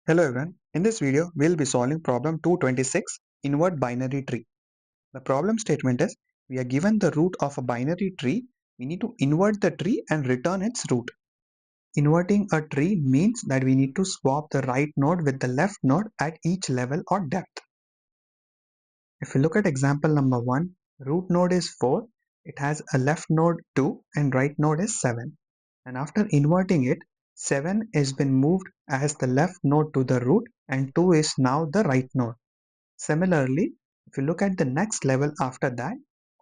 Hello everyone, in this video we'll be solving problem 226 invert binary tree. The problem statement is we are given the root of a binary tree, we need to invert the tree and return its root. Inverting a tree means that we need to swap the right node with the left node at each level or depth. If we look at example number 1, root node is 4, it has a left node 2 and right node is 7. And after inverting it, 7 has been moved as the left node to the root and 2 is now the right node. Similarly, if you look at the next level after that,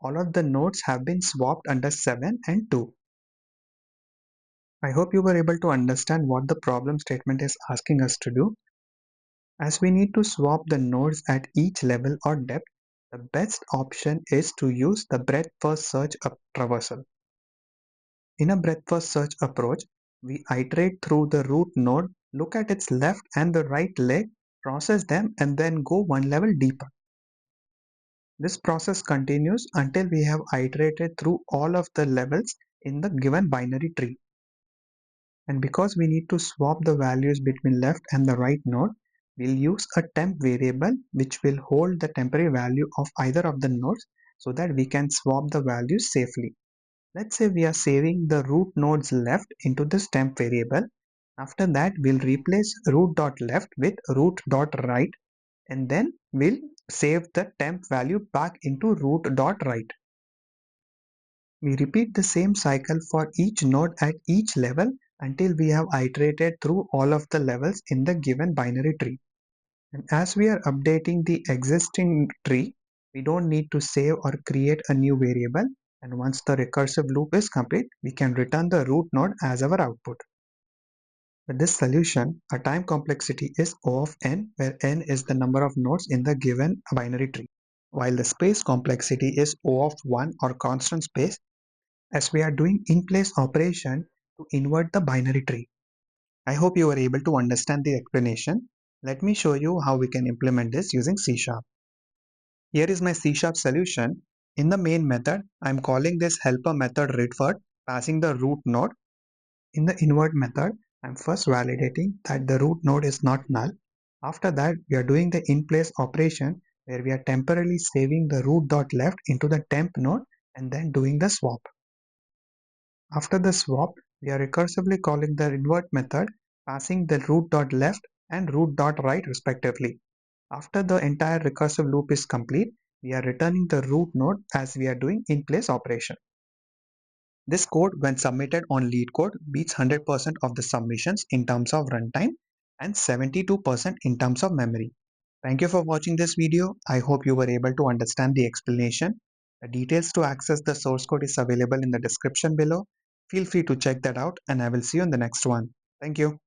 all of the nodes have been swapped under 7 and 2. I hope you were able to understand what the problem statement is asking us to do. As we need to swap the nodes at each level or depth, the best option is to use the breadth first search traversal. In a breadth first search approach, we iterate through the root node, look at its left and the right leg, process them and then go one level deeper. This process continues until we have iterated through all of the levels in the given binary tree. And because we need to swap the values between left and the right node, we'll use a temp variable which will hold the temporary value of either of the nodes so that we can swap the values safely. Let's say we are saving the root node's left into this temp variable. After that, we'll replace root.left with root.right and then we'll save the temp value back into root.right. We repeat the same cycle for each node at each level until we have iterated through all of the levels in the given binary tree. And as we are updating the existing tree, we don't need to save or create a new variable. And once the recursive loop is complete, we can return the root node as our output. With this solution, our time complexity is O of n, where n is the number of nodes in the given binary tree, while the space complexity is O of 1 or constant space, as we are doing in-place operation to invert the binary tree. I hope you were able to understand the explanation. Let me show you how we can implement this using C#. Here is my C# solution. In the main method, I am calling this helper method revert, passing the root node. In the invert method, I am first validating that the root node is not null. After that, we are doing the in-place operation where we are temporarily saving the root.left into the temp node and then doing the swap. After the swap, we are recursively calling the invert method, passing the root.left and root.right respectively. After the entire recursive loop is complete, we are returning the root node as we are doing in-place operation. This code, when submitted on LeetCode, beats 100% of the submissions in terms of runtime and 72% in terms of memory. Thank you for watching this video. I hope you were able to understand the explanation. The details to access the source code is available in the description below. Feel free to check that out and I will see you in the next one. Thank you.